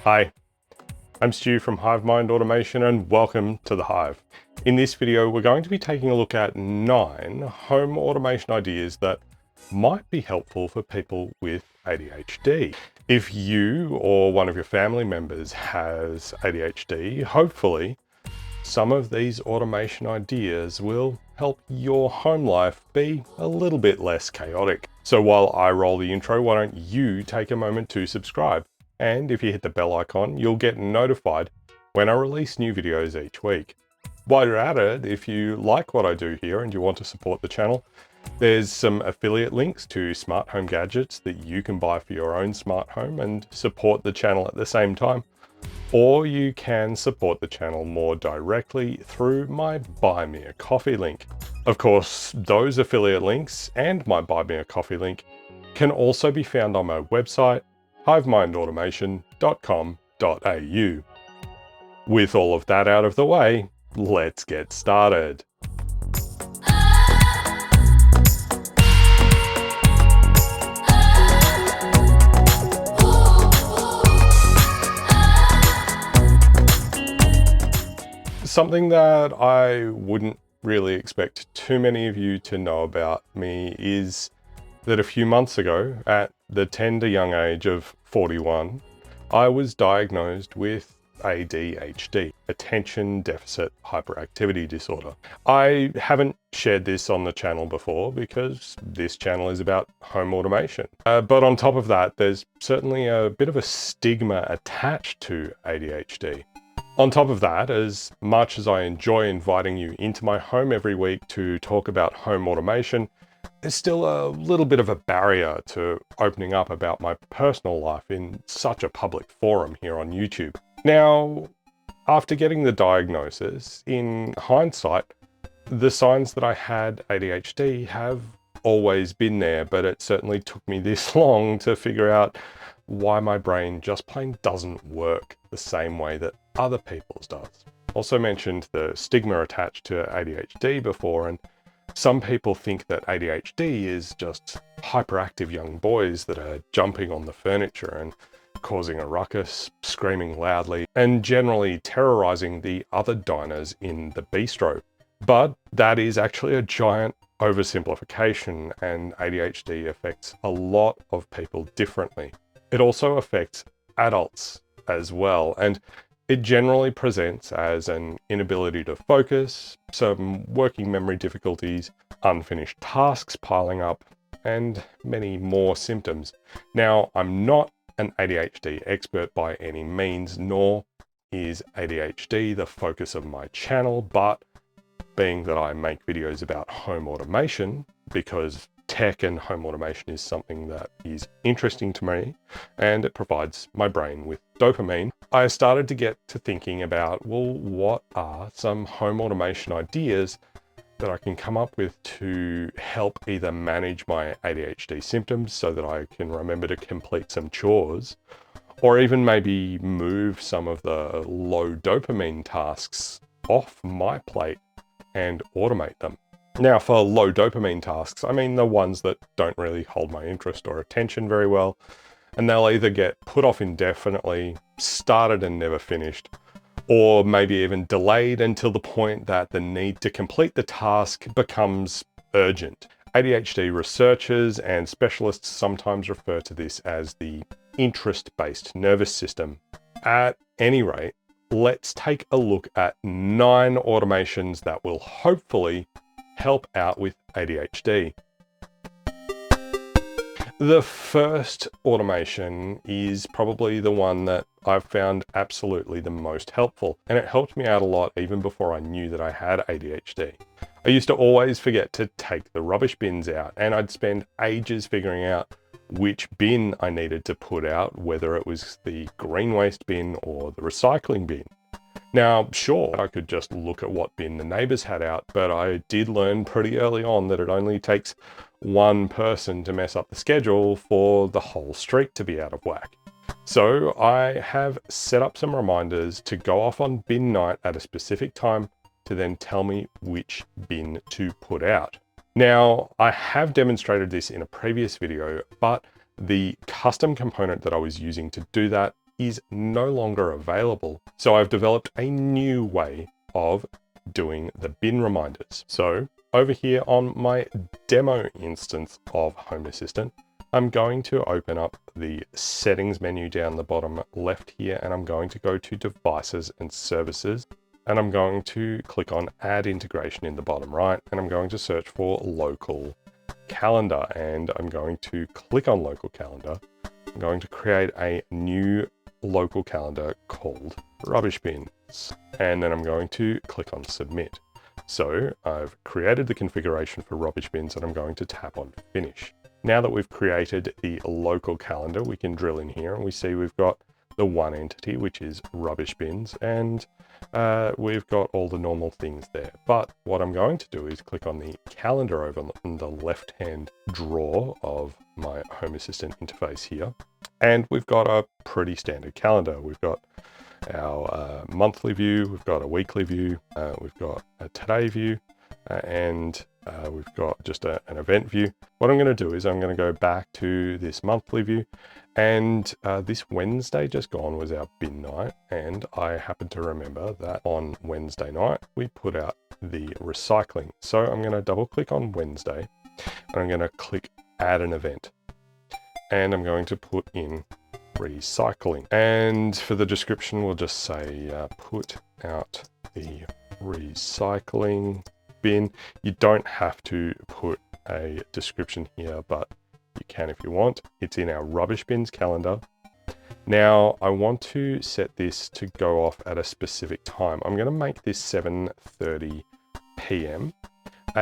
Hi, I'm Stu from HiveMind Automation and welcome to the Hive. In this video, we're going to be taking a look at 9 home automation ideas that might be helpful for people with ADHD. If you or one of your family members has ADHD, hopefully some of these automation ideas will help your home life be a little bit less chaotic. So while I roll the intro, why don't you take a moment to subscribe? And if you hit the bell icon, you'll get notified when I release new videos each week. While you're at it, if you like what I do here and you want to support the channel, there's some affiliate links to smart home gadgets that you can buy for your own smart home and support the channel at the same time. Or you can support the channel more directly through my Buy Me a Coffee link. Of course, those affiliate links and my Buy Me a Coffee link can also be found on my website, hivemindautomation.com.au. With all of that out of the way, let's get started. Something that I wouldn't really expect too many of you to know about me is that a few months ago, at the tender young age of 41, I was diagnosed with ADHD, Attention Deficit Hyperactivity Disorder. I haven't shared this on the channel before because this channel is about home automation. But on top of that, there's certainly a bit of a stigma attached to ADHD. On top of that, as much as I enjoy inviting you into my home every week to talk about home automation, there's still a little bit of a barrier to opening up about my personal life in such a public forum here on YouTube. Now, after getting the diagnosis, in hindsight, the signs that I had ADHD have always been there, but it certainly took me this long to figure out why my brain just plain doesn't work the same way that other people's does. Also mentioned the stigma attached to ADHD before, and some people think that ADHD is just hyperactive young boys that are jumping on the furniture and causing a ruckus, screaming loudly, and generally terrorizing the other diners in the bistro. But that is actually a giant oversimplification, and ADHD affects a lot of people differently. It also affects adults as well, and it generally presents as an inability to focus, some working memory difficulties, unfinished tasks piling up, and many more symptoms. Now, I'm not an ADHD expert by any means, nor is ADHD the focus of my channel, but being that I make videos about home automation, because tech and home automation is something that is interesting to me and it provides my brain with dopamine, I started to get to thinking about, well, what are some home automation ideas that I can come up with to help either manage my ADHD symptoms so that I can remember to complete some chores, or even maybe move some of the low dopamine tasks off my plate and automate them. Now, for low dopamine tasks, I mean the ones that don't really hold my interest or attention very well, and they'll either get put off indefinitely, started and never finished, or maybe even delayed until the point that the need to complete the task becomes urgent. ADHD researchers and specialists sometimes refer to this as the interest-based nervous system. At any rate, let's take a look at 9 automations that will hopefully help out with ADHD. The first automation is probably the one that I've found absolutely the most helpful, and it helped me out a lot even before I knew that I had ADHD. I used to always forget to take the rubbish bins out, and I'd spend ages figuring out which bin I needed to put out, whether it was the green waste bin or the recycling bin. Now, sure, I could just look at what bin the neighbors had out, but I did learn pretty early on that it only takes one person to mess up the schedule for the whole street to be out of whack. So I have set up some reminders to go off on bin night at a specific time to then tell me which bin to put out. Now, I have demonstrated this in a previous video, but the custom component that I was using to do that is no longer available. So I've developed a new way of doing the bin reminders. So over here on my demo instance of Home Assistant, I'm going to open up the settings menu down the bottom left here, and I'm going to go to devices and services, and I'm going to click on add integration in the bottom right, and I'm going to search for local calendar, and I'm going to click on local calendar. I'm going to create a new local calendar called rubbish bins, and then I'm going to click on submit. So I've created the configuration for rubbish bins, and I'm going to tap on finish. Now that we've created the local calendar, we can drill in here and we see we've got the one entity, which is rubbish bins, and we've got all the normal things there. But what I'm going to do is click on the calendar over in the left-hand drawer of my Home Assistant interface here. And we've got a pretty standard calendar. We've got our monthly view, we've got a weekly view, we've got a today view, and we've got just an event view. What I'm going to do is I'm going to go back to this monthly view, and this Wednesday just gone was our bin night, and I happen to remember that on Wednesday night we put out the recycling. So I'm going to double click on Wednesday, and I'm going to click add an event, and I'm going to put in recycling, and for the description we'll just say put out the recycling bin. You don't have to put a description here, but you can if you want. It's in our rubbish bins calendar. Now I want to set this to go off at a specific time. I'm going to make this 7:30 p.m.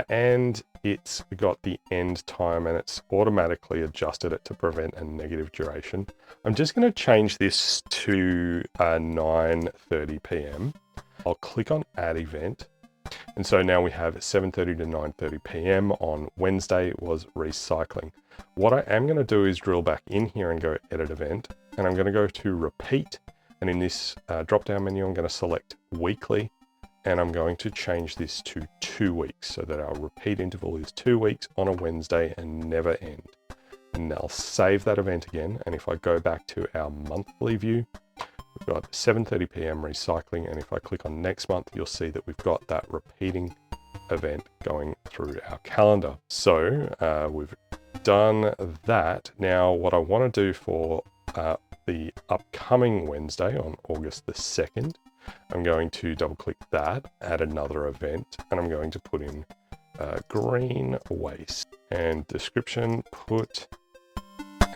And it's got the end time, and it's automatically adjusted it to prevent a negative duration. I'm just going to change this to 9:30 p.m. I'll click on add event. And so now we have 7:30 to 9:30 p.m. on Wednesday was recycling. What I am going to do is drill back in here and go edit event, and I'm going to go to repeat. And in this drop down menu, I'm going to select weekly, and I'm going to change this to 2 weeks so that our repeat interval is 2 weeks on a Wednesday and never end. And I'll save that event again. And if I go back to our monthly view, we've got 7:30 p.m. recycling, and if I click on next month, you'll see that we've got that repeating event going through our calendar. So we've done that. Now what I want to do for the upcoming Wednesday on August the 2nd, I'm going to double click that, add another event, and I'm going to put in green waste, and description, put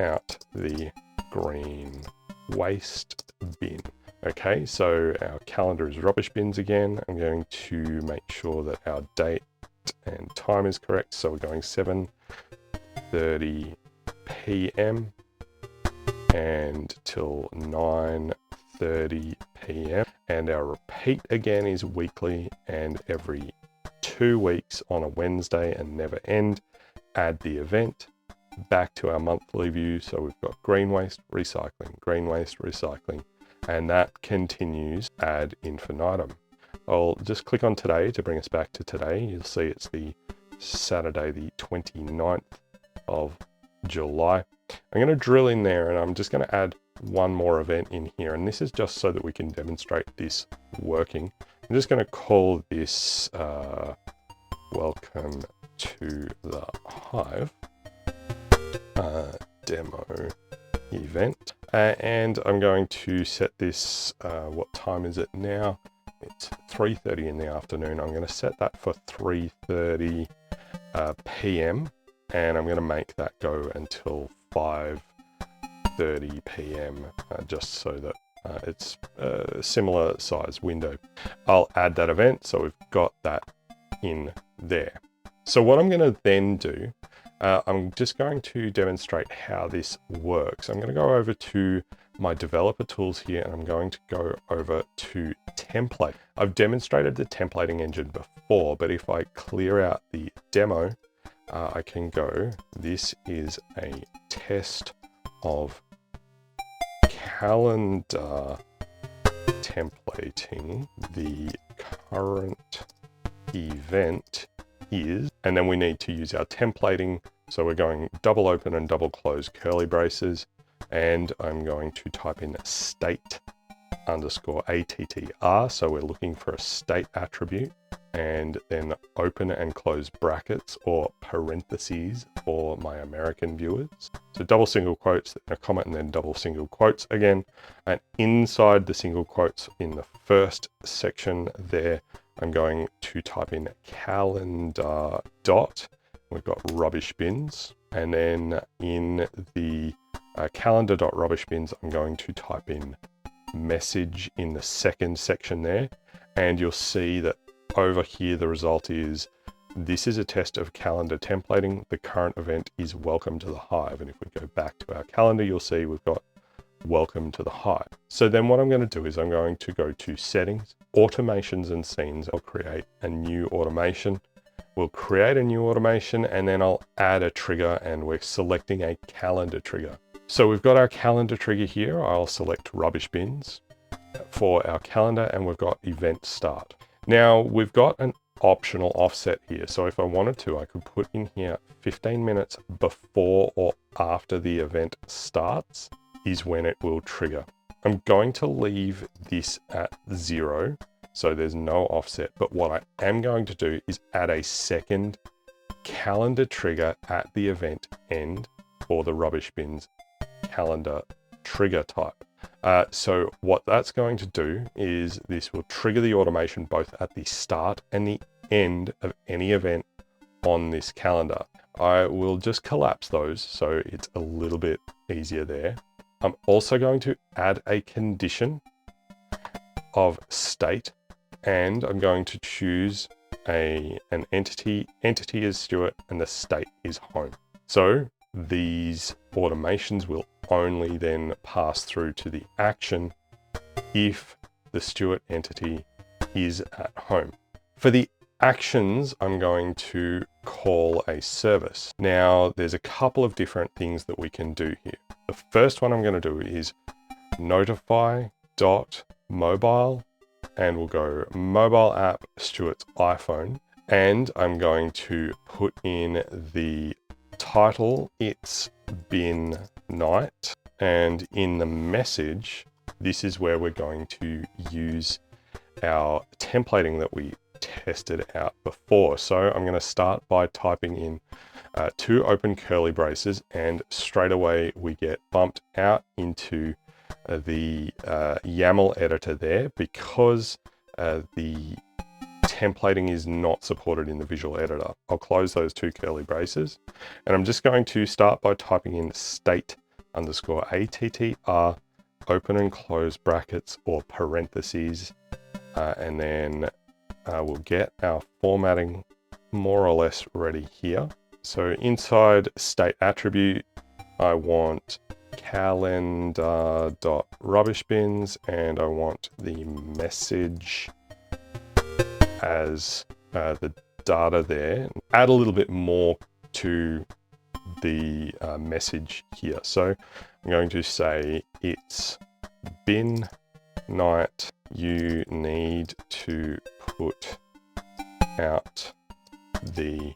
out the green waste bin. Okay, so our calendar is rubbish bins again. I'm going to make sure that our date and time is correct. So we're going 7:30 p.m. and till 9:30 p.m. And our repeat again is weekly and every 2 weeks on a Wednesday and never end. Add the event. Back to our monthly view. So we've got green waste, recycling, green waste, recycling, and that continues ad infinitum. I'll just click on today to bring us back to today. You'll see it's the Saturday, the 29th of July. I'm going to drill in there, and I'm just going to add one more event in here. And this is just so that we can demonstrate this working. I'm just going to call this welcome to the Hive demo event, and I'm going to set this, what time is it now? It's 3:30 in the afternoon. I'm going to set that for 3:30 p.m. and I'm going to make that go until 5:30 p.m. Just so that it's a similar size window. I'll add that event, so we've got that in there. So what I'm going to then do, I'm just going to demonstrate how this works. I'm going to go over to my developer tools here, and I'm going to go over to template. I've demonstrated the templating engine before, but if I clear out the demo, I can go, this is a test of calendar templating. The current event is, and then we need to use our templating. So we're going double open and double close curly braces. and I'm going to type in state underscore attr. So we're looking for a state attribute, and then open and close brackets or parentheses for my American viewers. So double single quotes, then a comma, and then double single quotes again. And inside the single quotes in the first section there, I'm going to type in calendar dot. We've got rubbish bins. And then in the calendar.rubbish bins, I'm going to type in message in the second section there. And you'll see that over here, the result is, this is a test of calendar templating. The current event is welcome to the hive. And if we go back to our calendar, you'll see we've got welcome to the hive. So then what I'm going to do is I'm going to go to settings, automations and scenes. I'll create a new automation. We'll create a new automation, and then I'll add a trigger, and we're selecting a calendar trigger. So we've got our calendar trigger here. I'll select rubbish bins for our calendar, and we've got event start. Now we've got an optional offset here. So if I wanted to, I could put in here 15 minutes before or after the event starts is when it will trigger. I'm going to leave this at 0, so there's no offset. But what I am going to do is add a second calendar trigger at the event end for the rubbish bins calendar trigger type. So what that's going to do is this will trigger the automation both at the start and the end of any event on this calendar. I will just collapse those so it's a little bit easier there. I'm also going to add a condition of state, and I'm going to choose an entity. Entity is Stuart and the state is home. So these automations will only then pass through to the action if the Stuart entity is at home. For the actions, I'm going to call a service. Now, there's a couple of different things that we can do here. The first one I'm going to do is notify.mobile, and we'll go mobile app Stuart's iPhone, and I'm going to put in the title, it's been night, and in the message, this is where we're going to use our templating that we tested out before. So I'm going to start by typing in 2 open curly braces, and straight away we get bumped out into the YAML editor there because the templating is not supported in the visual editor. I'll close those 2 curly braces, and I'm just going to start by typing in state underscore attr, open and close brackets or parentheses, and then we'll get our formatting more or less ready here. So inside state attribute, I want calendar.rubbishbins, and I want the message as the data there. Add a little bit more to the message here. So I'm going to say it's been night, you need to put out the,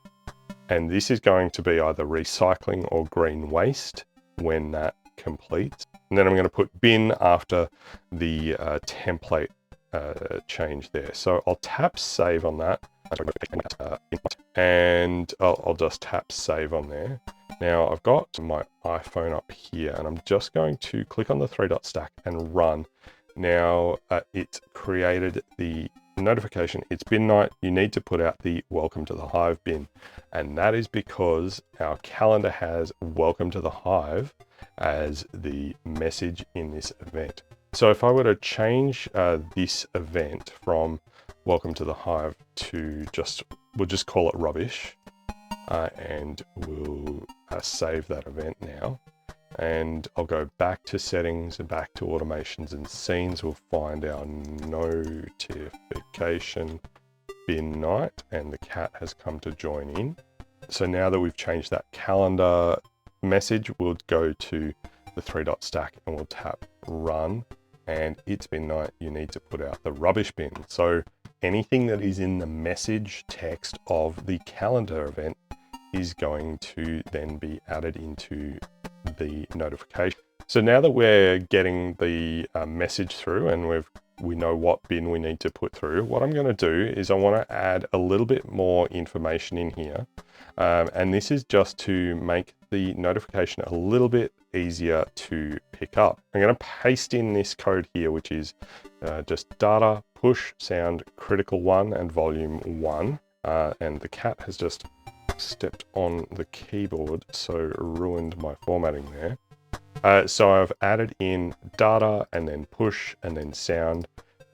and this is going to be either recycling or green waste when that completes. And then I'm going to put bin after the template change there. So I'll tap save on that, and I'll just tap save on there. Now I've got my iPhone up here, and I'm just going to click on the 3-dot stack and run. Now it's created the notification, it's bin night, you need to put out the welcome to the hive bin. And that is because our calendar has welcome to the hive as the message in this event. So if I were to change this event from welcome to the hive to we'll just call it rubbish, and we'll save that event now. And I'll go back to settings and back to automations and scenes. We'll find our notification bin night, and the cat has come to join in. So now that we've changed that calendar message, we'll go to the 3-dot stack and we'll tap run, and it's been night, you need to put out the rubbish bin. So anything that is in the message text of the calendar event is going to then be added into the notification. So now that we're getting the message through and we know what bin we need to put through, what I'm going to do is I want to add a little bit more information in here. And this is just to make the notification a little bit easier to pick up. I'm going to paste in this code here, which is just data, push, sound, critical 1 and volume 1. And the cat has just stepped on the keyboard, so ruined my formatting there. So I've added in data and then push and then sound,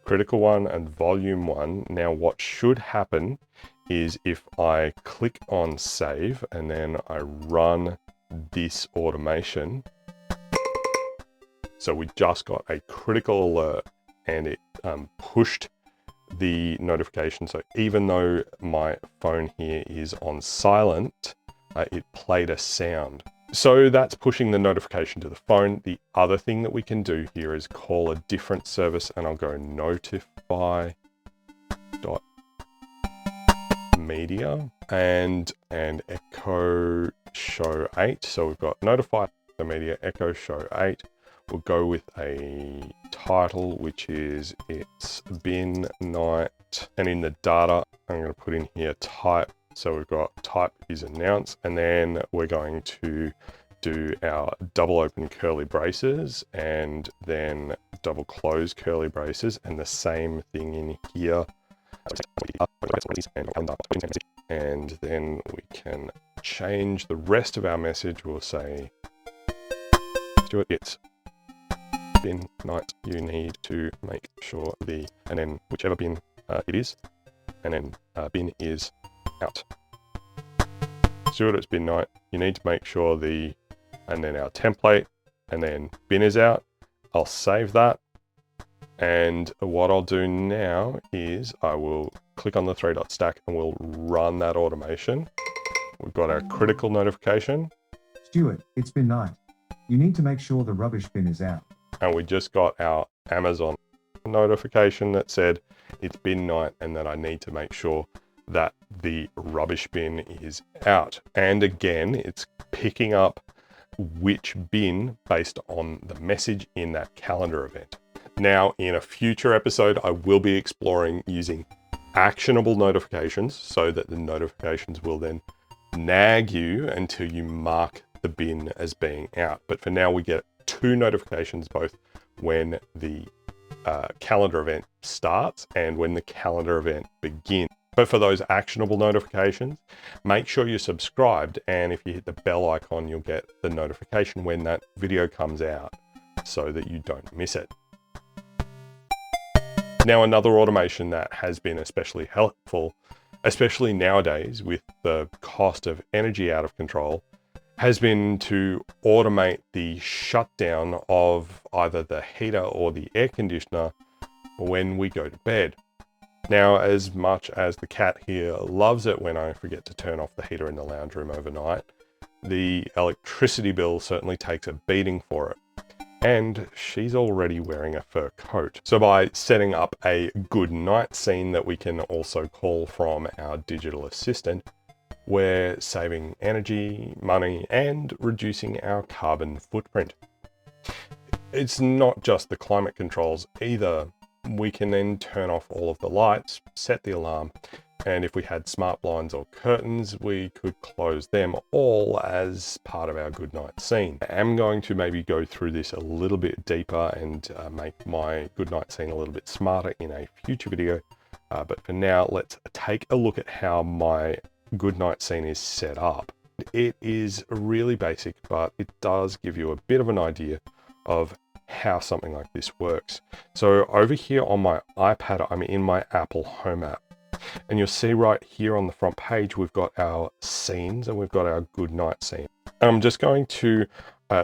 critical 1 and volume 1. Now what should happen is if I click on save and then I run this automation, so we just got a critical alert and it pushed the notification. So even though my phone here is on silent, it played a sound. So that's pushing the notification to the phone. The other thing that we can do here is call a different service, and I'll go notify.media and echo show 8. So we've got notify the media, echo show 8. We'll go with a title, which is it's bin night. And in the data, I'm going to put in here type. So we've got type is announce, and then we're going to do our double open curly braces and then double close curly braces, and the same thing in here. And then we can change the rest of our message. We'll say, Stuart, it's bin night. You need to make sure and then whichever bin it is, and then bin is out. Stuart, it's bin night. You need to make sure and then our template, and then bin is out. I'll save that. And what I'll do now is I will click on the 3-dot stack and we'll run that automation. We've got our critical notification. Stuart, it's bin night. You need to make sure the rubbish bin is out. And we just got our Amazon notification that said it's bin night and that I need to make sure that the rubbish bin is out. And again, it's picking up which bin based on the message in that calendar event. Now, in a future episode, I will be exploring using actionable notifications so that the notifications will then nag you until you mark the bin as being out. But for now, we get 2 notifications, both when the calendar event starts and when the calendar event begins. But for those actionable notifications, make sure you're subscribed, and if you hit the bell icon, you'll get the notification when that video comes out so that you don't miss it. Now, another automation that has been especially helpful, especially nowadays with the cost of energy out of control, has been to automate the shutdown of either the heater or the air conditioner when we go to bed. Now, as much as the cat here loves it when I forget to turn off the heater in the lounge room overnight, the electricity bill certainly takes a beating for it. And she's already wearing a fur coat. So by setting up a good night scene that we can also call from our digital assistant, we're saving energy, money, and reducing our carbon footprint. It's not just the climate controls either. We can then turn off all of the lights, set the alarm, and if we had smart blinds or curtains, we could close them all as part of our good night scene. I am going to maybe go through this a little bit deeper and make my good night scene a little bit smarter in a future video. But for now, let's take a look at how my good night scene is set up. It is really basic, but it does give you a bit of an idea of how something like this works. So over here on my iPad, I'm in my Apple Home app, and you'll see right here on the front page, we've got our scenes and we've got our good night scene. I'm just going to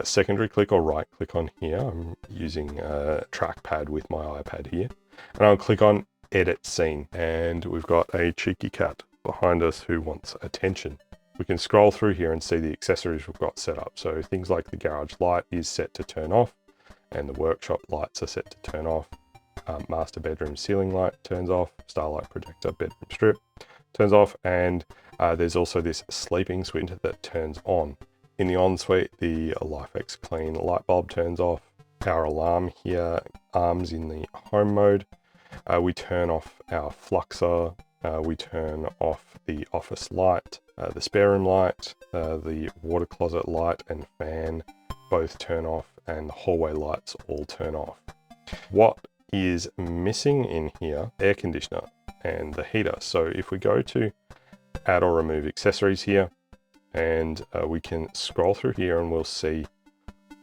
secondary click or right click on here. I'm using a trackpad with my iPad here, and I'll click on edit scene, and we've got a cheeky cat behind us who wants attention. We can scroll through here and see the accessories we've got set up. So things like the garage light is set to turn off, and the workshop lights are set to turn off. Master bedroom ceiling light turns off, starlight projector bedroom strip turns off, and there's also this sleeping switch that turns on. In the ensuite, the LifeX Clean light bulb turns off. Our alarm here arms in the home mode. We turn off our fluxer. We turn off the office light, the spare room light, the water closet light and fan both turn off, and the hallway lights all turn off. What is missing in here? Air conditioner and the heater. So if we go to add or remove accessories here, and we can scroll through here and we'll see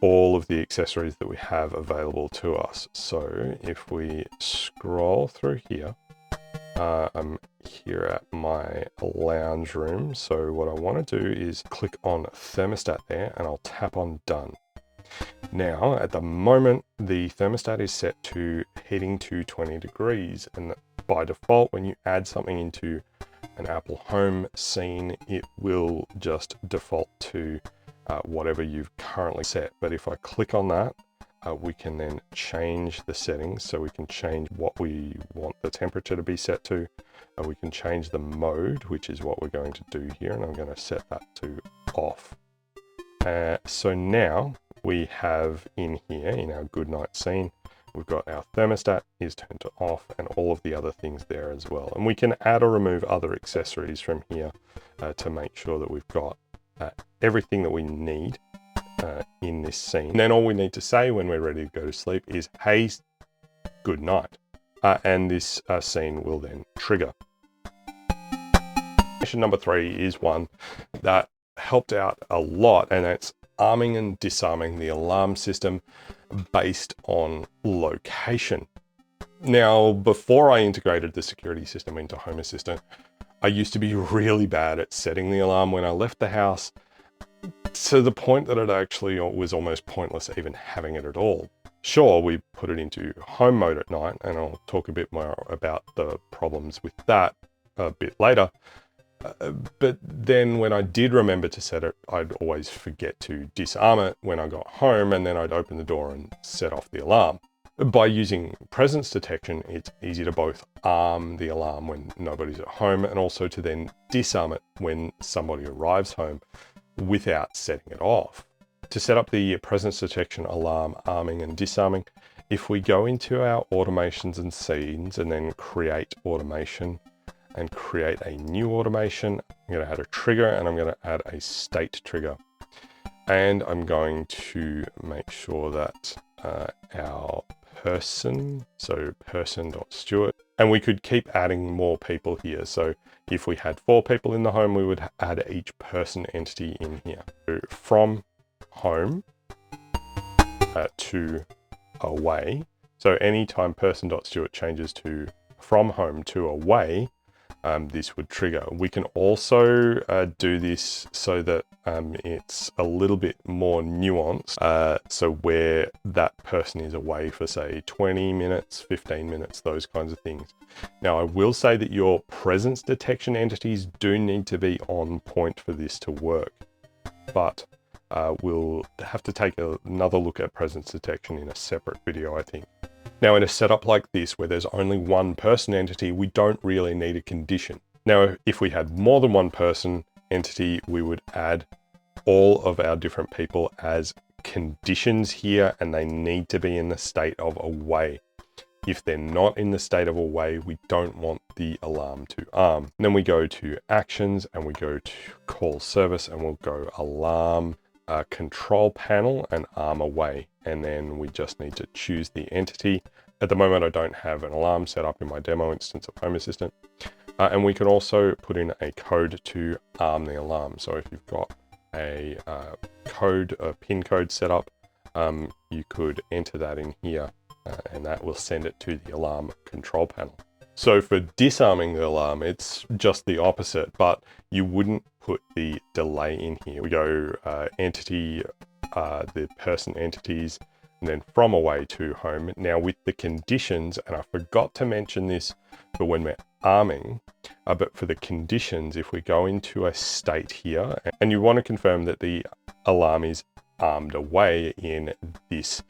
all of the accessories that we have available to us. So if we scroll through here, I'm here at my lounge room. So what I want to do is click on thermostat there, and I'll tap on done. Now, at the moment, the thermostat is set to heating to 20 degrees. And by default, when you add something into an Apple Home scene, it will just default to whatever you've currently set. But if I click on that, we can then change the settings. So we can change what we want the temperature to be set to. We can change the mode, which is what we're going to do here. And I'm going to set that to off. So now we have in here, in our good night scene, we've got our thermostat is turned to off and all of the other things there as well. And we can add or remove other accessories from here to make sure that we've got everything that we need in this scene. And then all we need to say when we're ready to go to sleep is, hey, good night. And this scene will then trigger. Mission number 3 is one that helped out a lot, and it's arming and disarming the alarm system based on location. Now, before I integrated the security system into Home Assistant, I used to be really bad at setting the alarm when I left the house, to the point that it actually was almost pointless even having it at all. Sure, we put it into home mode at night, and I'll talk a bit more about the problems with that a bit later. But then when I did remember to set it, I'd always forget to disarm it when I got home, and then I'd open the door and set off the alarm. By using presence detection, it's easy to both arm the alarm when nobody's at home, and also to then disarm it when somebody arrives home without setting it off. To set up the presence detection, alarm, arming and disarming, if we go into our automations and scenes and then create automation, and create a new automation, I'm going to add a trigger, and I'm going to add a state trigger. And I'm going to make sure that our person, so person.Stewart, and we could keep adding more people here. So if we had 4 people in the home, we would add each person entity in here. So from home to away. So anytime person.Stewart changes to from home to away, this would trigger. We can also do this so that it's a little bit more nuanced. So where that person is away for, say, 20 minutes, 15 minutes, those kinds of things. Now, I will say that your presence detection entities do need to be on point for this to work. But we'll have to take another look at presence detection in a separate video, I think. Now, in a setup like this, where there's only one person entity, we don't really need a condition. Now, if we had more than one person entity, we would add all of our different people as conditions here, and they need to be in the state of away. If they're not in the state of away, we don't want the alarm to arm. And then we go to actions, and we go to call service, and we'll go alarm, control panel, and arm away. And then we just need to choose the entity. At the moment, I don't have an alarm set up in my demo instance of Home Assistant. And we can also put in a code to arm the alarm. So if you've got a PIN code set up, you could enter that in here, and that will send it to the alarm control panel. So for disarming the alarm, it's just the opposite, but you wouldn't put the delay in here. We go entity, the person entities, and then from away to home. Now with the conditions, and I forgot to mention this for when we're arming, but for the conditions, if we go into a state here, and you want to confirm that the alarm is armed away in this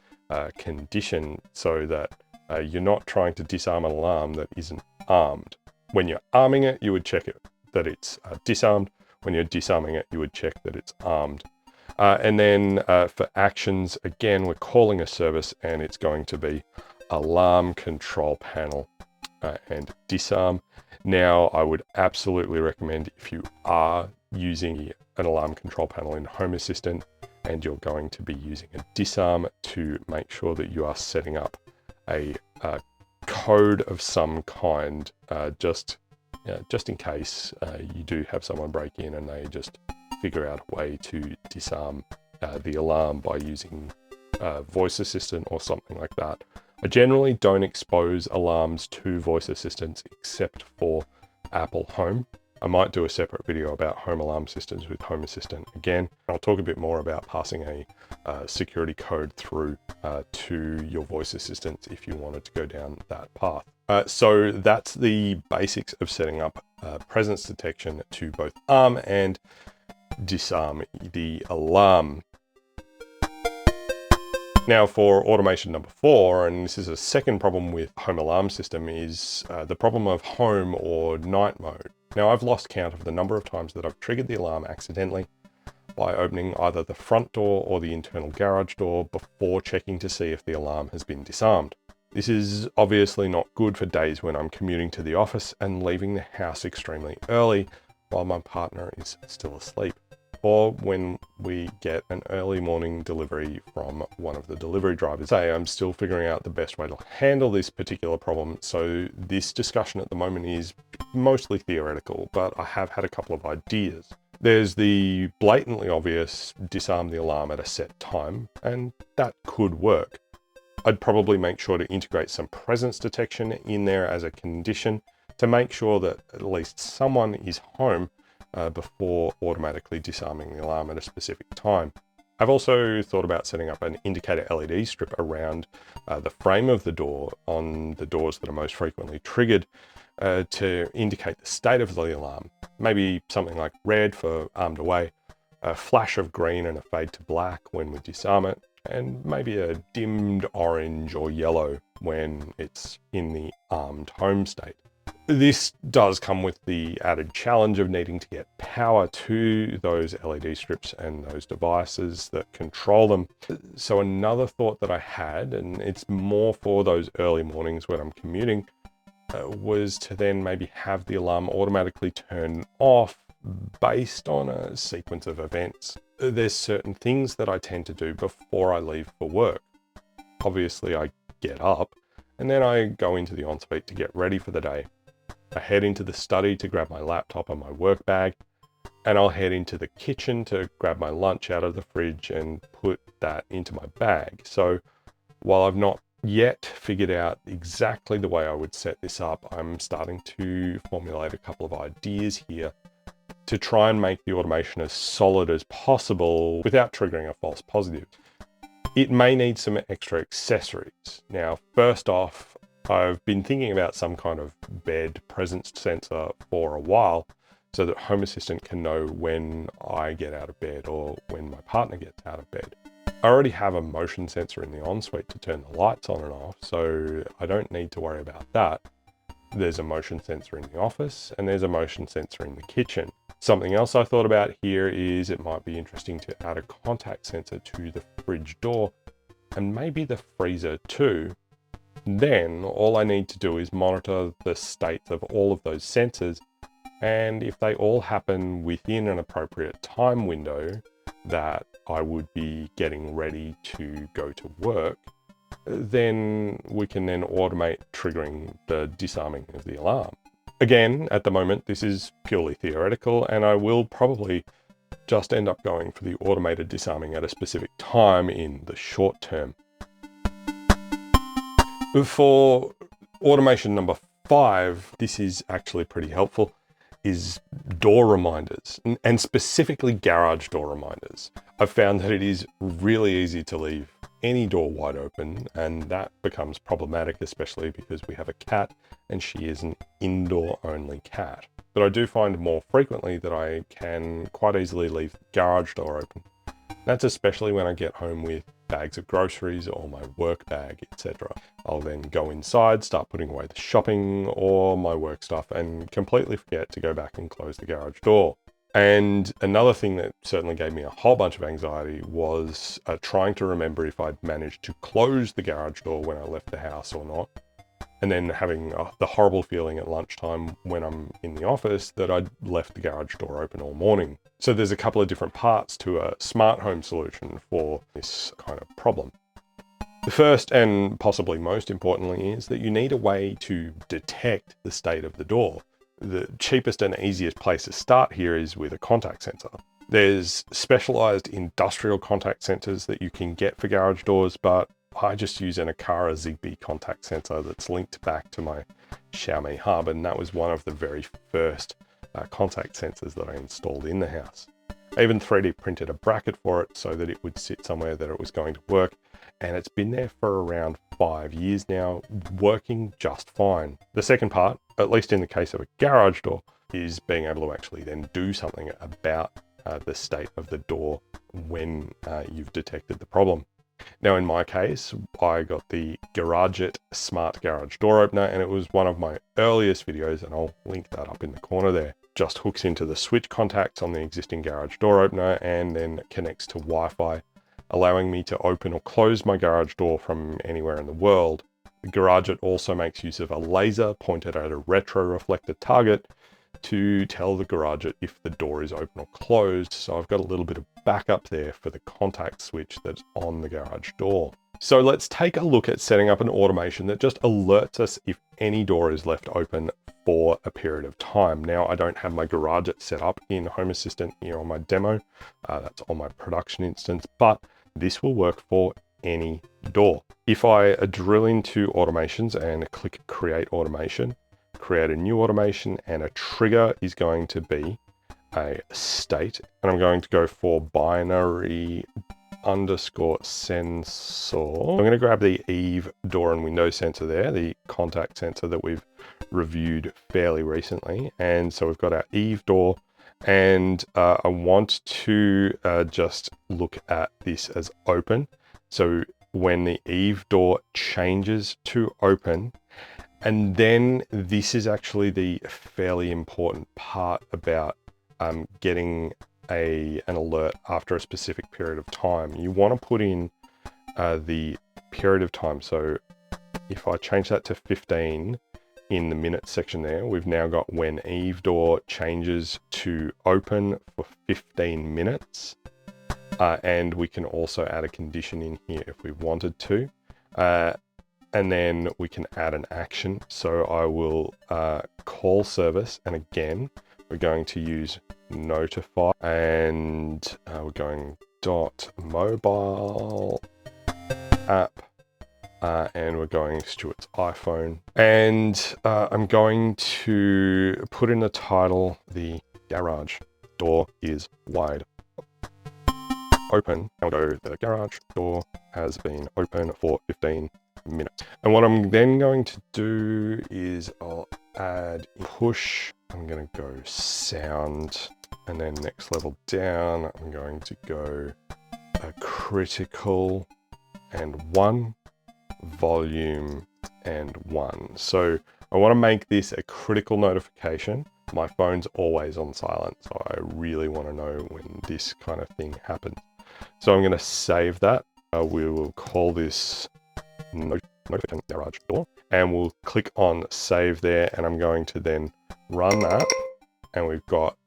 condition, so that you're not trying to disarm an alarm that isn't armed. When you're arming it, you would check it that it's disarmed. When you're disarming it, you would check that it's armed. And then for actions, again, we're calling a service, and it's going to be alarm control panel and disarm. Now, I would absolutely recommend, if you are using an alarm control panel in Home Assistant and you're going to be using a disarm, to make sure that you are setting up a code of some kind, just in case you do have someone break in and they just figure out a way to disarm the alarm by using voice assistant or something like that. I generally don't expose alarms to voice assistants except for Apple Home. I might do a separate video about home alarm systems with Home Assistant again. I'll talk a bit more about passing a security code through to your voice assistants if you wanted to go down that path. So that's the basics of setting up presence detection to both arm and disarm the alarm. Now, for automation number 4, and this is a second problem with home alarm system, is the problem of home or night mode. Now, I've lost count of the number of times that I've triggered the alarm accidentally by opening either the front door or the internal garage door before checking to see if the alarm has been disarmed. This is obviously not good for days when I'm commuting to the office and leaving the house extremely early while my partner is still asleep, or when we get an early morning delivery from one of the delivery drivers. I'm still figuring out the best way to handle this particular problem, so this discussion at the moment is mostly theoretical, but I have had a couple of ideas. There's the blatantly obvious disarm the alarm at a set time, and that could work. I'd probably make sure to integrate some presence detection in there as a condition to make sure that at least someone is home before automatically disarming the alarm at a specific time. I've also thought about setting up an indicator LED strip around the frame of the door on the doors that are most frequently triggered to indicate the state of the alarm. Maybe something like red for armed away, a flash of green and a fade to black when we disarm it, and maybe a dimmed orange or yellow when it's in the armed home state. This does come with the added challenge of needing to get power to those LED strips and those devices that control them. So another thought that I had, and it's more for those early mornings when I'm commuting, was to then maybe have the alarm automatically turn off based on a sequence of events. There's certain things that I tend to do before I leave for work. Obviously, I get up and then I go into the ensuite to get ready for the day. I head into the study to grab my laptop and my work bag, and I'll head into the kitchen to grab my lunch out of the fridge and put that into my bag. So while I've not yet figured out exactly the way I would set this up, I'm starting to formulate a couple of ideas here to try and make the automation as solid as possible without triggering a false positive. It may need some extra accessories. Now, first off, I've been thinking about some kind of bed presence sensor for a while so that Home Assistant can know when I get out of bed or when my partner gets out of bed. I already have a motion sensor in the ensuite to turn the lights on and off, so I don't need to worry about that. There's a motion sensor in the office and there's a motion sensor in the kitchen. Something else I thought about here is it might be interesting to add a contact sensor to the fridge door and maybe the freezer too. Then all I need to do is monitor the state of all of those sensors, and if they all happen within an appropriate time window that I would be getting ready to go to work, then we can then automate triggering the disarming of the alarm. Again, at the moment, this is purely theoretical, and I will probably just end up going for the automated disarming at a specific time in the short term. For automation number 5, this is actually pretty helpful, is door reminders, and specifically garage door reminders. I've found that it is really easy to leave any door wide open, and that becomes problematic, especially because we have a cat and she is an indoor only cat. But I do find more frequently that I can quite easily leave the garage door open. That's especially when I get home with bags of groceries or my work bag, etc. I'll then go inside, start putting away the shopping or my work stuff, and completely forget to go back and close the garage door. And another thing that certainly gave me a whole bunch of anxiety was trying to remember if I'd managed to close the garage door when I left the house or not. And then having the horrible feeling at lunchtime when I'm in the office that I'd left the garage door open all morning. So there's a couple of different parts to a smart home solution for this kind of problem. The first and possibly most importantly is that you need a way to detect the state of the door. The cheapest and easiest place to start here is with a contact sensor. There's specialized industrial contact sensors that you can get for garage doors, but I just use an Aqara Zigbee contact sensor that's linked back to my Xiaomi hub, and that was one of the very first contact sensors that I installed in the house. I even 3D printed a bracket for it so that it would sit somewhere that it was going to work, and it's been there for around 5 years now, working just fine. The second part, at least in the case of a garage door, is being able to actually then do something about the state of the door when you've detected the problem. Now, in my case, I got the GarageIt Smart Garage Door Opener, and it was one of my earliest videos, and I'll link that up in the corner there. Just hooks into the switch contacts on the existing garage door opener and then connects to Wi-Fi, allowing me to open or close my garage door from anywhere in the world. The GarageIt also makes use of a laser pointed at a retro-reflector target to tell the GarageIt if the door is open or closed. So I've got a little bit of backup there for the contact switch that's on the garage door. So let's take a look at setting up an automation that just alerts us if any door is left open for a period of time. Now, I don't have my GarageIt set up in Home Assistant here on my demo. That's on my production instance, but this will work for any door. If I drill into automations and click Create Automation, create a new automation, and a trigger is going to be a state, and I'm going to go for binary _ sensor. I'm going to grab the Eve door and window sensor there, the contact sensor that we've reviewed fairly recently. And so we've got our Eve door, and I want to just look at this as open. So when the Eve door changes to open, and then this is actually the fairly important part about getting an alert after a specific period of time. You want to put in the period of time. So if I change that to 15 in the minutes section there, we've now got when Eve door changes to open for 15 minutes. And we can also add a condition in here if we wanted to. And then we can add an action. So I will call service, and again, we're going to use notify, and we're going .mobile app, and we're going Stuart's iPhone, and I'm going to put in the title, the garage door is wide open. I'll go, the garage door has been open for 15 minutes. And what I'm then going to do is I'll add push. I'm going to go sound, and then next level down, I'm going to go a critical and 1, volume and 1. So I want to make this a critical notification. My phone's always on silent, so I really want to know when this kind of thing happens. So I'm going to save that. We will call this notification garage door, and we'll click on save there, and I'm going to then run that, and we've got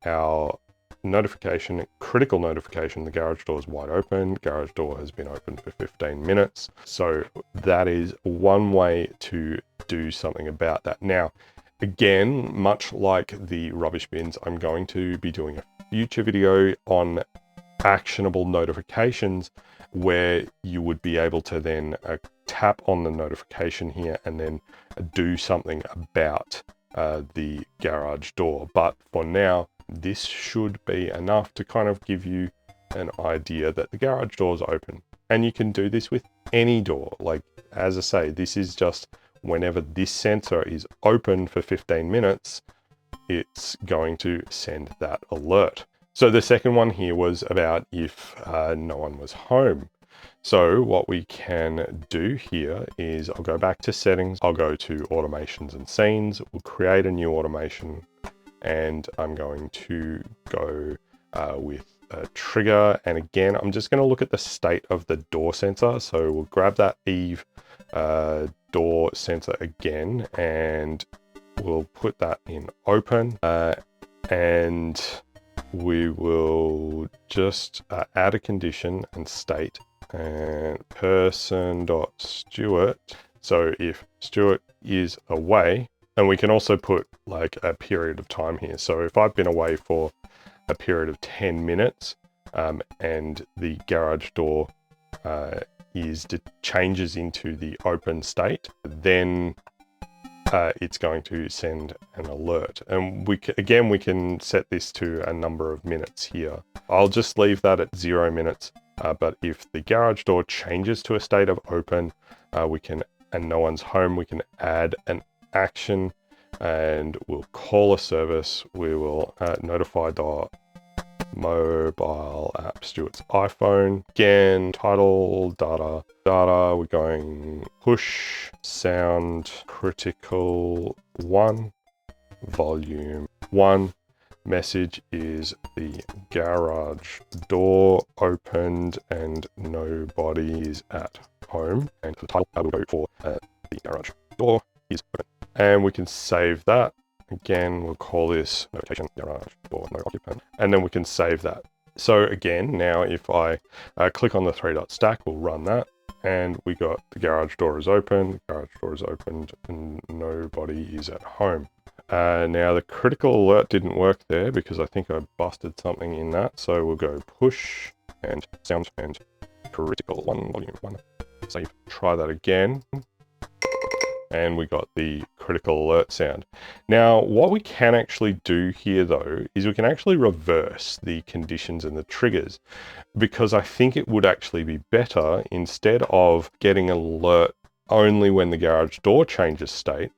our notification, critical notification, the garage door is wide open, garage door has been open for 15 minutes. So that is one way to do something about that. Now, again, much like the rubbish bins, I'm going to be doing a future video on actionable notifications where you would be able to then tap on the notification here and then do something about the garage door. But for now, this should be enough to kind of give you an idea that the garage door is open. And you can do this with any door. Like, as I say, this is just whenever this sensor is open for 15 minutes, it's going to send that alert. So the second one here was about if no one was home. So what we can do here is I'll go back to settings. I'll go to automations and scenes. We'll create a new automation, and I'm going to go with a trigger. And again, I'm just going to look at the state of the door sensor. So we'll grab that Eve door sensor again, and we'll put that in open, and we will just add a condition and state and person.Stuart. So if Stuart is away, and we can also put like a period of time here. So if I've been away for a period of 10 minutes and the garage door changes into the open state, then it's going to send an alert. And we can set this to a number of minutes here. I'll just leave that at 0 minutes. But if the garage door changes to a state of open, and no one's home, we can add an action, and we'll call a service. We will notify the mobile app Stuart's iPhone. Again, title, data, we're going push sound critical 1, volume 1. Message is the garage door opened and nobody is at home. And the title will go for the garage door is open. And we can save that. Again, we'll call this notification garage door no occupant. And then we can save that. So again, now if I click on the 3-dot stack, we'll run that. And we got the garage door is open, garage door is opened, and nobody is at home. Now the critical alert didn't work there because I think I busted something in that. So we'll go push and sound and critical 1, volume 1. Save, try that again. And we got the critical alert sound. Now, what we can actually do here though, is we can actually reverse the conditions and the triggers, because I think it would actually be better, instead of getting an alert only when the garage door changes state,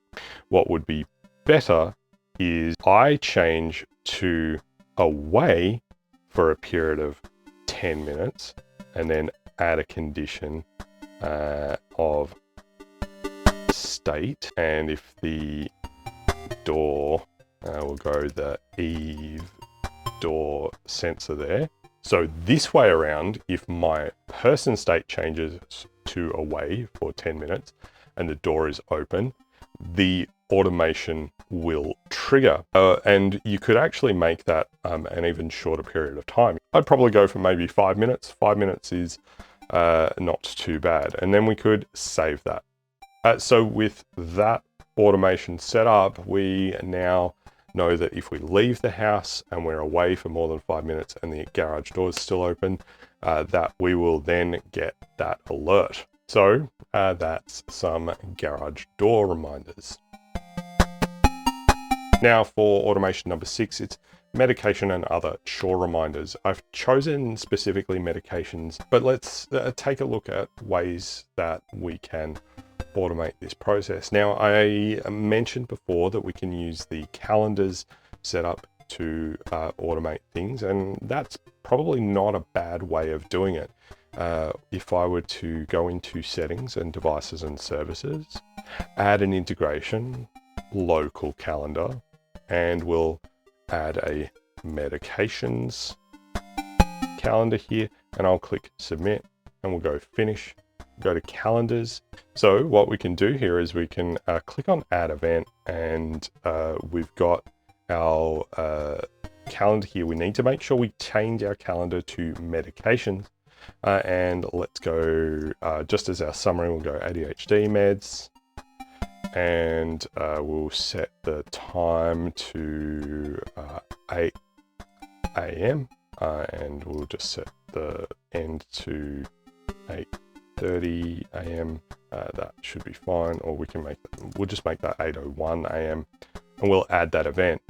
what would be better is I change to away for a period of 10 minutes and then add a condition of state. And if the door, we'll go the Eve door sensor there. So this way around, if my person state changes to away for 10 minutes and the door is open, the automation will trigger. And you could actually make that an even shorter period of time. I'd probably go for maybe 5 minutes. 5 minutes is not too bad. And then we could save that. So with that automation set up, we now know that if we leave the house and we're away for more than 5 minutes and the garage door is still open, that we will then get that alert. So that's some garage door reminders. Now for automation number 6, it's medication and other chore reminders. I've chosen specifically medications, but let's take a look at ways that we can automate this process. Now, I mentioned before that we can use the calendars setup to automate things, and that's probably not a bad way of doing it. If I were to go into settings and devices and services, add an integration, local calendar, and we'll add a medications calendar here, and I'll click submit, and we'll go finish, go to calendars. So what we can do here is we can click on add event, and we've got our calendar here. We need to make sure we change our calendar to medications, and let's go just as our summary, we'll go ADHD meds, and we'll set the time to 8 AM, and we'll just set the end to 8:30 AM. That should be fine, or we can we'll just make that 8:01 AM, and we'll add that event.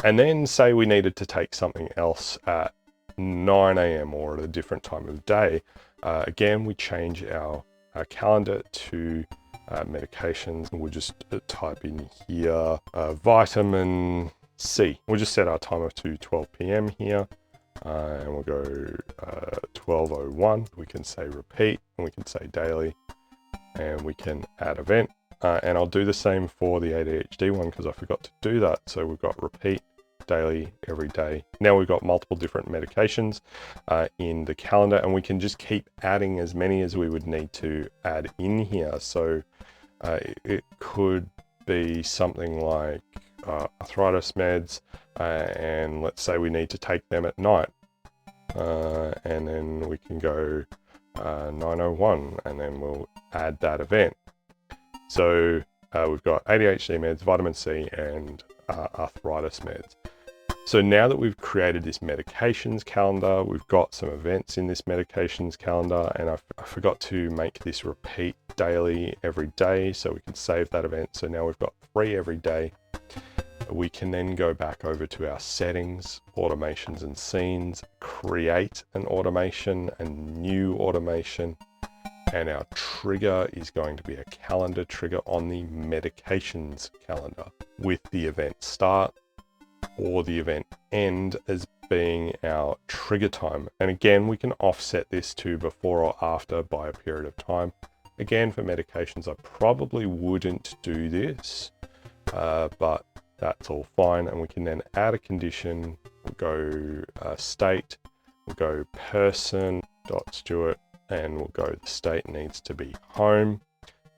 And then say we needed to take something else at 9 AM or at a different time of day. Again, we change our calendar to medications, and we'll just type in here vitamin C. We'll just set our timer to 12 PM here, and we'll go 12:01. We can say repeat, and we can say daily, and we can add event. And I'll do the same for the ADHD one because I forgot to do that. So we've got repeat daily, every day. Now we've got multiple different medications in the calendar, and we can just keep adding as many as we would need to add in here. So it could be something like arthritis meds, and let's say we need to take them at night. And then we can go 901, and then we'll add that event. So we've got ADHD meds, vitamin C, and arthritis meds. So now that we've created this medications calendar, we've got some events in this medications calendar, and I forgot to make this repeat daily every day, so we can save that event. So now we've got 3 every day. We can then go back over to our settings, automations and scenes, create an automation, a new automation, and our trigger is going to be a calendar trigger on the medications calendar with the event start or the event end as being our trigger time. And again, we can offset this to before or after by a period of time. Again, for medications, I probably wouldn't do this, but that's all fine. And we can then add a condition. We'll go state, we'll go person.Stewart, and we'll go the state needs to be home.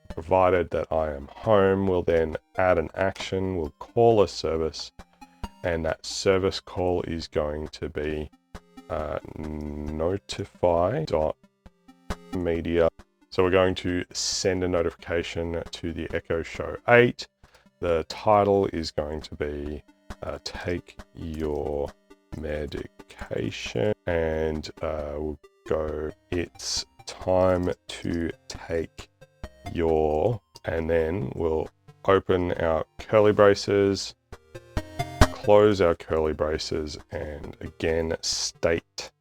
Provided that I am home, we'll then add an action. We'll call a service, and that service call is going to be notify.media. So we're going to send a notification to the Echo Show 8. The title is going to be take your medication, and we'll go it's time to take your, and then we'll open our curly braces, close our curly braces, and again state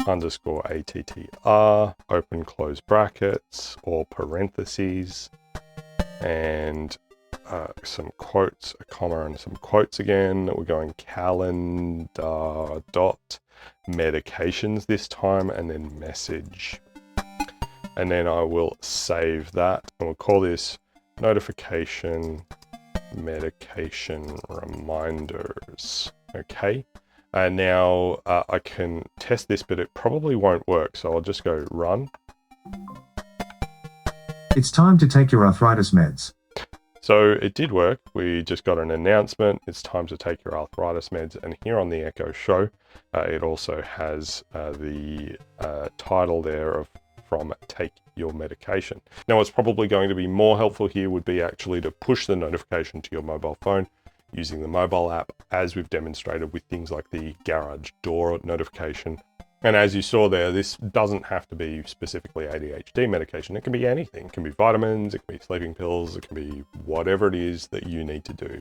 underscore ATTR, open close brackets or parentheses, and some quotes, a comma and some quotes again. We're going calendar dot medications this time, and then message. And then I will save that, and we'll call this notification medication reminders. Okay. And now I can test this, but it probably won't work. So I'll just go run. It's time to take your arthritis meds. So it did work. We just got an announcement. It's time to take your arthritis meds. And here on the Echo Show, it also has the title there of from Take Your Medication. Now, what's probably going to be more helpful here would be actually to push the notification to your mobile phone using the mobile app, as we've demonstrated with things like the garage door notification. And as you saw there, this doesn't have to be specifically ADHD medication. It can be anything. It can be vitamins, it can be sleeping pills, it can be whatever it is that you need to do.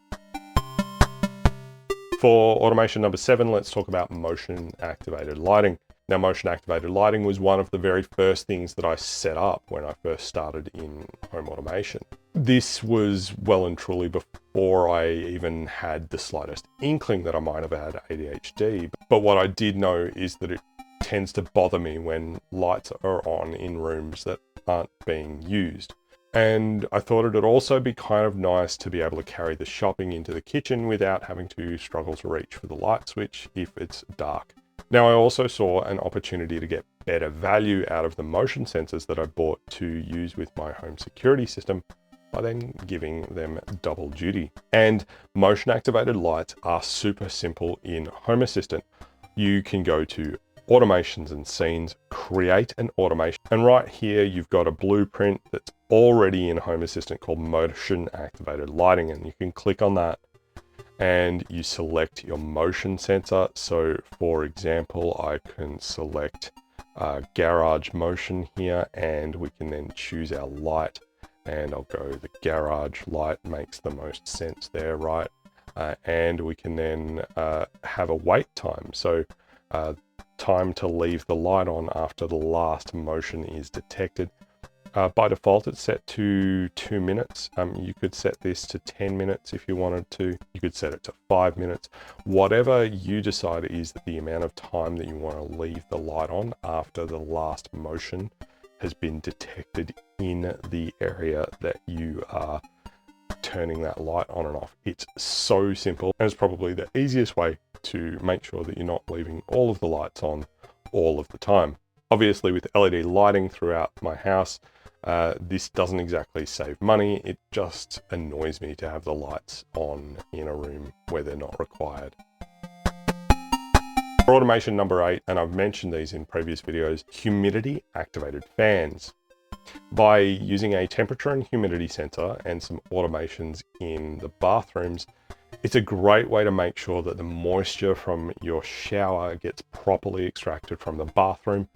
For automation number 7, let's talk about motion activated lighting. Now, motion activated lighting was one of the very first things that I set up when I first started in home automation. This was well and truly before I even had the slightest inkling that I might have had ADHD. But what I did know is that it tends to bother me when lights are on in rooms that aren't being used. And I thought it'd also be kind of nice to be able to carry the shopping into the kitchen without having to struggle to reach for the light switch if it's dark. Now, I also saw an opportunity to get better value out of the motion sensors that I bought to use with my home security system by then giving them double duty. And motion activated lights are super simple in Home Assistant. You can go to automations and scenes, create an automation. And right here, you've got a blueprint that's already in Home Assistant called motion activated lighting. And you can click on that and you select your motion sensor. So for example, I can select garage motion here, and we can then choose our light, and I'll go the garage light makes the most sense there, right? And we can then have a wait time. So time to leave the light on after the last motion is detected. By default, it's set to 2 minutes. You could set this to 10 minutes if you wanted to. You could set it to 5 minutes. Whatever you decide is the amount of time that you want to leave the light on after the last motion has been detected in the area that you are turning that light on and off. It's so simple, and it's probably the easiest way to make sure that you're not leaving all of the lights on all of the time. Obviously, with LED lighting throughout my house, this doesn't exactly save money. It just annoys me to have the lights on in a room where they're not required. For automation number 8, and I've mentioned these in previous videos, humidity activated fans. By using a temperature and humidity sensor and some automations in the bathrooms, it's a great way to make sure that the moisture from your shower gets properly extracted from the bathroom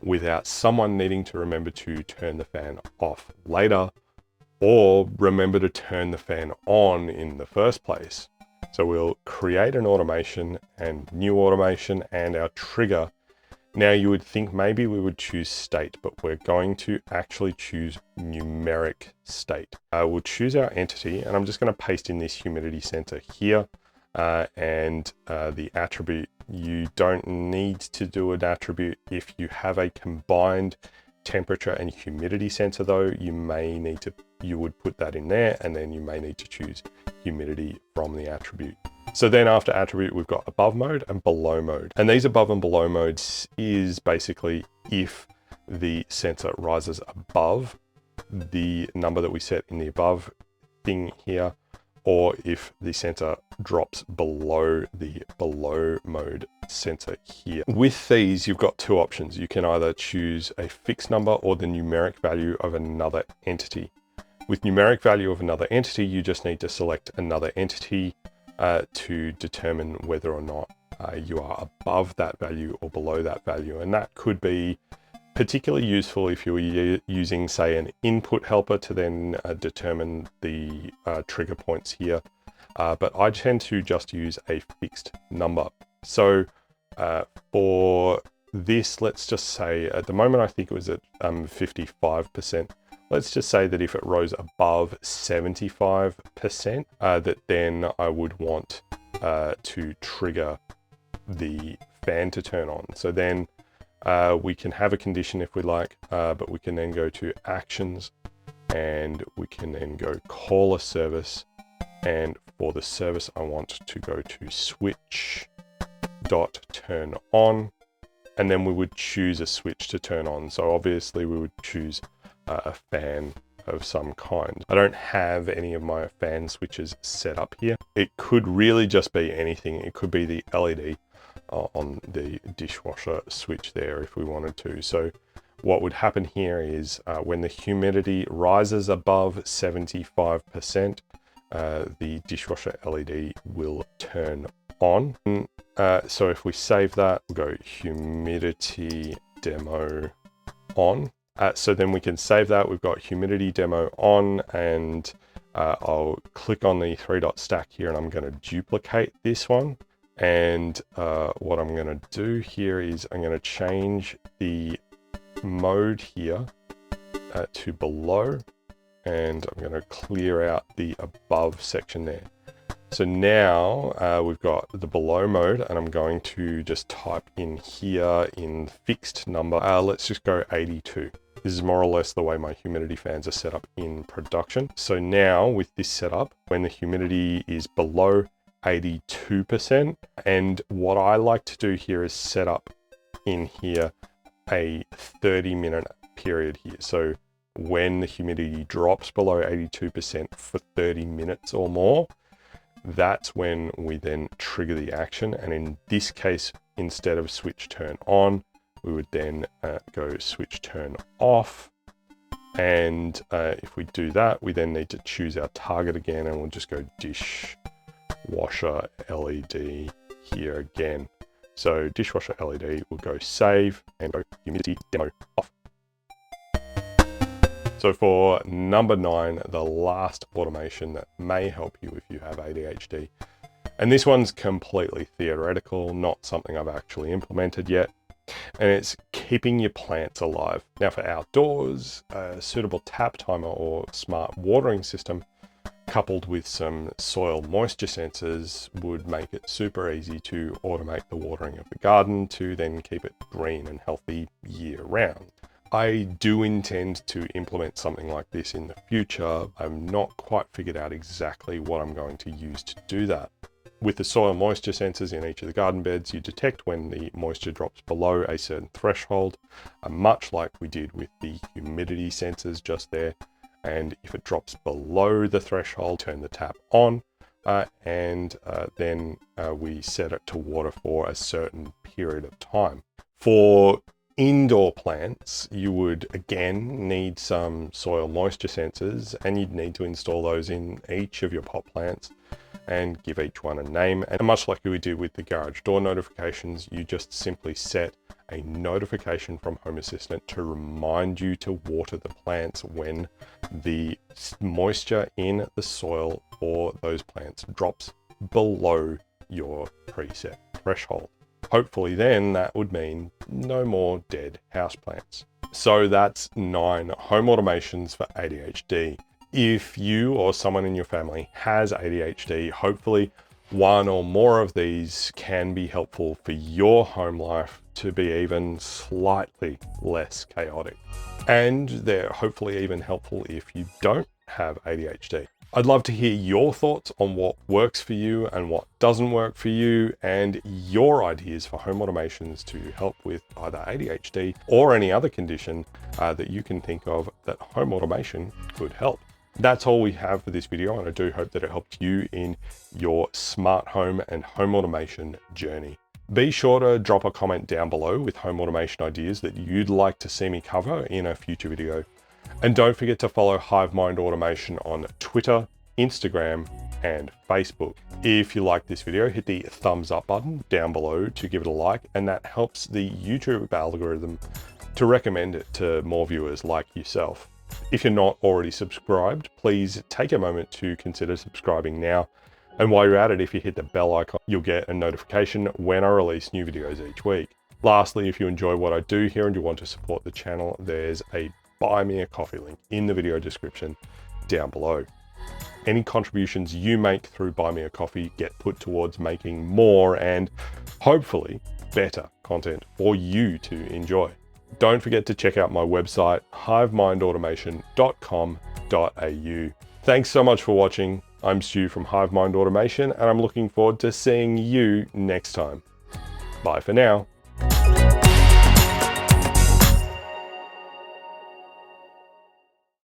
without someone needing to remember to turn the fan off later or remember to turn the fan on in the first place. So we'll create an automation and new automation and our trigger. Now you would think maybe we would choose state, but we're going to actually choose numeric state. We'll choose our entity, and I'm just going to paste in this humidity sensor here and the attribute. You don't need to do an attribute if you have a combined temperature and humidity sensor though. You would put that in there, and then you may need to choose humidity from the attribute. So then after attribute, we've got above mode and below mode. And these above and below modes is basically if the sensor rises above the number that we set in the above thing here, or if the sensor drops below the below mode sensor here. With these, you've got two options. You can either choose a fixed number or the numeric value of another entity. With numeric value of another entity, you just need to select another entity to determine whether or not you are above that value or below that value. And that could be particularly useful if you're using, say, an input helper to then determine the trigger points here. But I tend to just use a fixed number. So for this, let's just say at the moment, I think it was at 55%. Let's just say that if it rose above 75%, that then I would want to trigger the fan to turn on. So then we can have a condition if we like, but we can then go to actions and we can then go call a service. And for the service, I want to go to switch dot turn on, and then we would choose a switch to turn on. So obviously we would choose a fan of some kind. I don't have any of my fan switches set up here. It could really just be anything. It could be the LED on the dishwasher switch there if we wanted to. So what would happen here is when the humidity rises above 75%, the dishwasher LED will turn on. So if we save that, we'll go humidity demo on. So then we can save that. We've got humidity demo on, and I'll click on the 3-dot stack here, and I'm going to duplicate this one. And what I'm going to do here is I'm going to change the mode here to below, and I'm going to clear out the above section there. So now we've got the below mode, and I'm going to just type in here in fixed number. Let's just go 82. This is more or less the way my humidity fans are set up in production. So now with this setup, when the humidity is below 82%, and what I like to do here is set up in here a 30-minute period here. So when the humidity drops below 82% for 30 minutes or more, that's when we then trigger the action. And in this case, instead of switch turn on, we would then go switch turn off. And if we do that, we then need to choose our target again, and we'll just go dishwasher LED here again. So dishwasher LED will go save and go humidity demo off. So for number 9, the last automation that may help you if you have ADHD. And this one's completely theoretical, not something I've actually implemented yet. And it's keeping your plants alive. Now for outdoors, a suitable tap timer or smart watering system coupled with some soil moisture sensors would make it super easy to automate the watering of the garden to then keep it green and healthy year round. I do intend to implement something like this in the future. I'm not quite figured out exactly what I'm going to use to do that. With the soil moisture sensors in each of the garden beds, you detect when the moisture drops below a certain threshold, much like we did with the humidity sensors just there. And if it drops below the threshold, turn the tap on, and then we set it to water for a certain period of time. For indoor plants, you would again need some soil moisture sensors, and you'd need to install those in each of your pot plants and give each one a name. And much like we did with the garage door notifications, you just simply set a notification from Home Assistant to remind you to water the plants when the moisture in the soil for those plants drops below your preset threshold. Hopefully then that would mean no more dead houseplants. So that's 9 home automations for ADHD. If you or someone in your family has ADHD, hopefully one or more of these can be helpful for your home life to be even slightly less chaotic. And they're hopefully even helpful if you don't have ADHD. I'd love to hear your thoughts on what works for you and what doesn't work for you, and your ideas for home automations to help with either ADHD or any other condition that you can think of that home automation could help. That's all we have for this video, and I do hope that it helped you in your smart home and home automation journey. Be sure to drop a comment down below with home automation ideas that you'd like to see me cover in a future video. And don't forget to follow HiveMind Automation on Twitter, Instagram, and Facebook. If you like this video, hit the thumbs up button down below to give it a like, and that helps the YouTube algorithm to recommend it to more viewers like yourself. If you're not already subscribed, please take a moment to consider subscribing now. And while you're at it, if you hit the bell icon, you'll get a notification when I release new videos each week. Lastly, if you enjoy what I do here and you want to support the channel, there's a Buy Me a Coffee link in the video description down below. Any contributions you make through Buy Me a Coffee get put towards making more and hopefully better content for you to enjoy. Don't forget to check out my website, hivemindautomation.com.au. Thanks so much for watching. I'm Stu from HiveMind Automation, and I'm looking forward to seeing you next time. Bye for now.